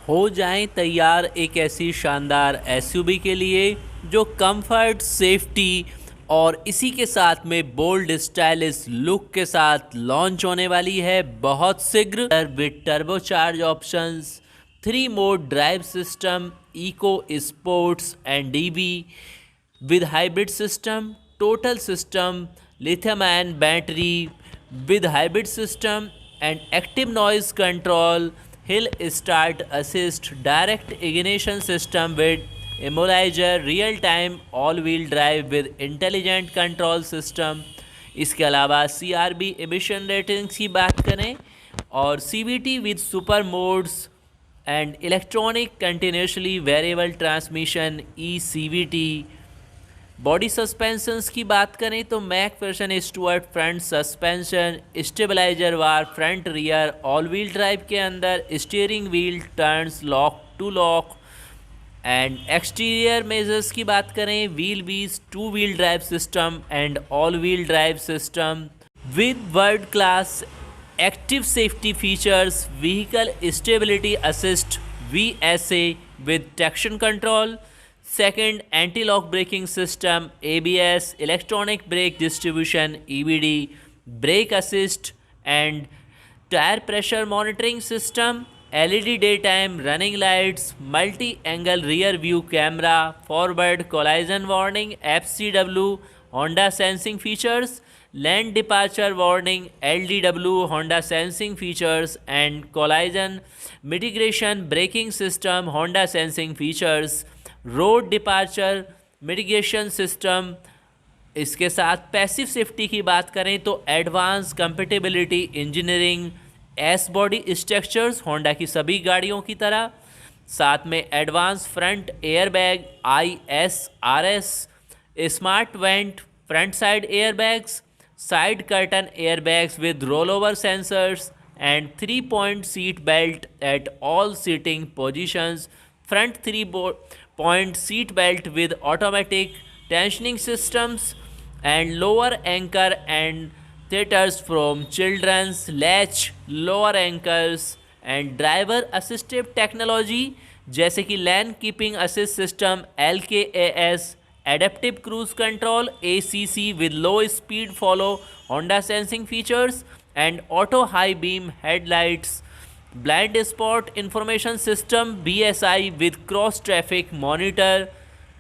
हो जाएं तैयार एक ऐसी शानदार एसयूवी के लिए जो कंफर्ट, सेफ्टी और इसी के साथ में बोल्ड स्टाइलिश लुक के साथ लॉन्च होने वाली है बहुत शीघ्र with turbocharge options, 3 mode drive system, eco sports and DB with hybrid system, total system, lithium ion battery with hybrid system and active noise control, hill start assist, direct ignition system with immobilizer, real time all wheel drive with intelligent control system. इसके अलावा CRB emission ratings की बात करें और CVT with super modes and electronic continuously variable transmission ECVT. Body suspensions की बात करें तो McPherson strut front suspension, stabilizer bar front rear, all wheel drive के अंदर steering wheel turns lock to lock and exterior measures की बात करें wheelbase 2 wheel drive system and all wheel drive system with world class active safety features, vehicle stability assist VSA with traction control. Second, anti-lock braking system, ABS, electronic brake distribution, EBD, brake assist and tire pressure monitoring system, LED daytime running lights, multi-angle rear view camera, forward collision warning, FCW, Honda sensing features, lane departure warning, LDW, Honda sensing features and collision mitigation braking system, Honda sensing features, road departure mitigation system. इसके साथ passive safety की बात करें तो advance compatibility engineering, ACE body structures Honda की सभी गाड़ियों की तरह, साथ में advance front airbag ISRS, smart vent front side airbags, side curtain airbags with rollover sensors and 3-point seat belt at all seating positions, front 3-point seat belt with automatic tensioning systems and lower anchor and theaters from children's latch lower anchors and driver assistive technology जैसे कि lane keeping assist system LKAS, adaptive cruise control ACC with low speed follow, Honda sensing features and auto high beam headlights, blind spot information system BSI with cross traffic monitor.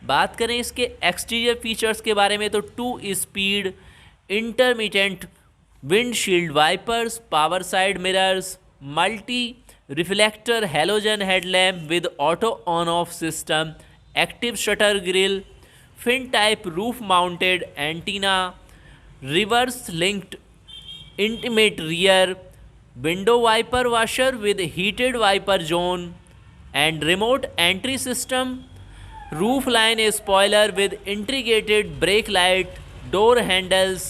बात करें इसके exterior features के बारे में तो 2 speed intermittent windshield wipers, power side mirrors, multi reflector halogen headlamp with auto on off system, active shutter grille, fin type roof mounted antenna, reverse linked intermittent rear, window wiper washer with heated wiper zone and remote entry system, roof line spoiler with integrated brake light, door handles,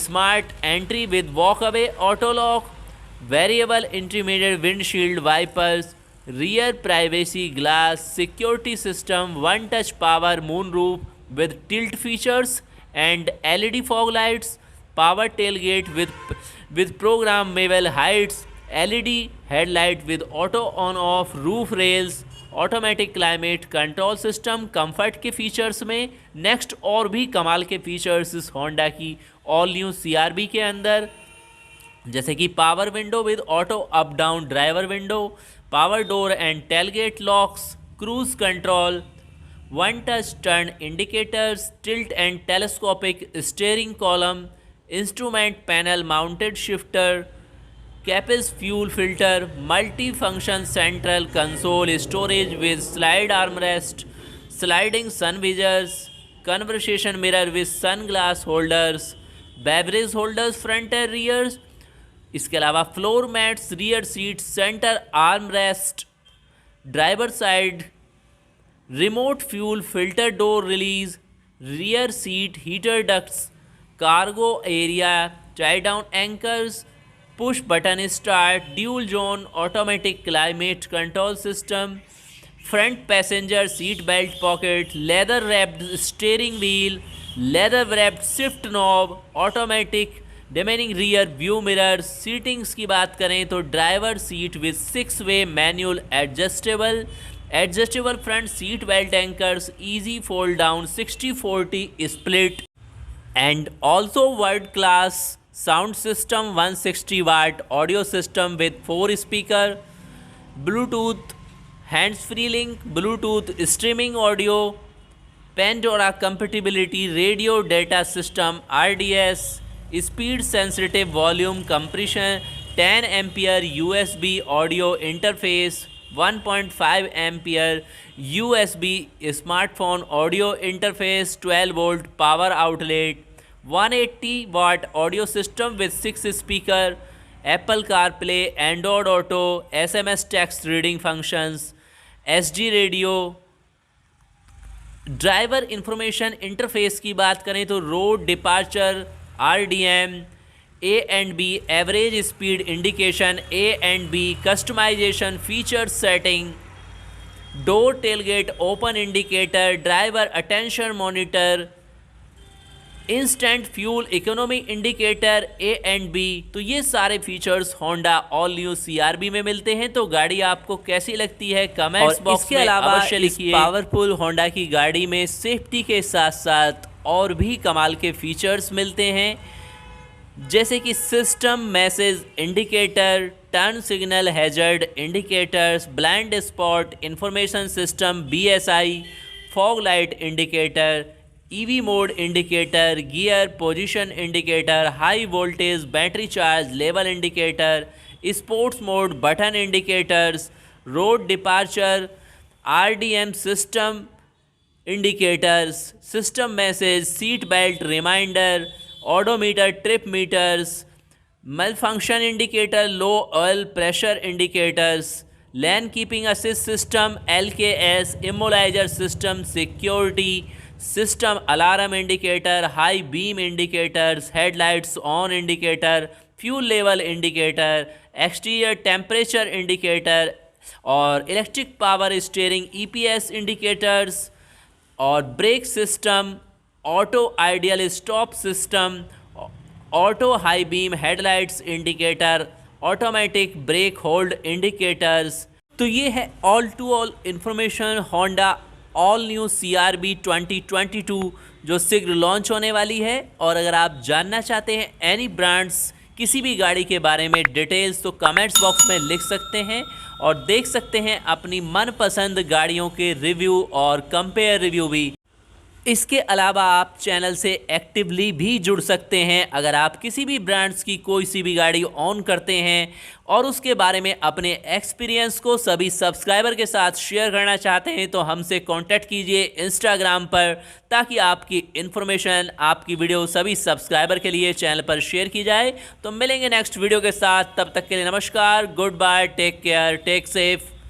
smart entry with walkaway auto lock, variable intermediate windshield wipers, rear privacy glass, security system, one touch power moonroof with tilt features and LED fog lights, power tailgate with programmable heights, LED headlight with auto on off roof rails, automatic climate control system. Comfort के features में next और भी कमाल के features इस Honda की all new CRB के अंदर, जैसे कि power window with auto up down driver window, power door and tailgate locks, cruise control, one touch turn indicators, tilt and telescopic steering column, instrument panel mounted shifter, capless fuel filter, multi function central console storage with slide armrest, sliding sun visors, conversation mirror with sunglass holders, beverage holders front and rears. इसके अलावा floor mats, rear seat, centre armrest, driver side remote fuel filter door release, rear seat heater ducts, cargo area, tie down anchors, push button start, dual zone automatic climate control system, front passenger seat belt pocket, leather wrapped steering wheel, leather wrapped shift knob, automatic remaining rear view mirrors. Seatings की बात करें तो driver seat with 6-वे manual adjustable front seat belt anchors, easy fold down 60-40 split and also world class sound system, 160 watt audio system with 4 speaker, Bluetooth hands free link, Bluetooth streaming audio, Pandora compatibility, radio data system, RDS, speed sensitive volume compression, 10 ampere USB audio interface, 1.5 ampere USB smartphone audio interface, 12 volt power outlet, 180 watt audio system with 6 speaker, Apple CarPlay, Android Auto, SMS text reading functions, SD radio। Driver information interface की बात करें तो road departure, RDM, A&B average speed indication, A&B customization feature setting, door tailgate open indicator, driver attention monitor, instant fuel economy indicator, A&B। तो ये सारे features Honda all new CRV में मिलते हैं। तो गाड़ी आपको कैसी लगती है कमेंट्स बॉक्स में अवश्य लिखिए। पावरफुल होंडा की गाड़ी में सेफ्टी के साथ साथ और भी कमाल के फीचर्स मिलते हैं, जैसे कि system message indicator, turn signal hazard indicators, blind spot information system BSI, fog light indicator, EV mode indicator, gear position indicator, high voltage battery charge level indicator, sports mode button indicators, road departure, RDM system indicators, system message, seat belt reminder, odometer, trip meters, malfunction indicator, low oil pressure indicators, lane keeping assist system LKS, immobiliser system, security system, alarm indicator, high beam indicators, headlights on indicator, fuel level indicator, exterior temperature indicator और electric power steering EPS indicators और brake system, auto idle stop system, auto high beam headlights indicator, automatic brake hold indicators. तो ये है all to all information Honda all new CRV 2022 जो शीघ्र launch होने वाली है। और अगर आप जानना चाहते हैं एनी ब्रांड्स किसी भी गाड़ी के बारे में डिटेल्स तो कमेंट्स बॉक्स में लिख सकते हैं और देख सकते हैं अपनी मनपसंद गाड़ियों के रिव्यू और कंपेयर रिव्यू भी। इसके अलावा आप चैनल से एक्टिवली भी जुड़ सकते हैं। अगर आप किसी भी ब्रांड्स की कोई सी भी गाड़ी ऑन करते हैं और उसके बारे में अपने एक्सपीरियंस को सभी सब्सक्राइबर के साथ शेयर करना चाहते हैं तो हमसे कांटेक्ट कीजिए इंस्टाग्राम पर, ताकि आपकी इन्फॉर्मेशन, आपकी वीडियो सभी सब्सक्राइबर के लिए चैनल पर शेयर की जाए। तो मिलेंगे नेक्स्ट वीडियो के साथ, तब तक के लिए नमस्कार, goodbye, take care, take safe.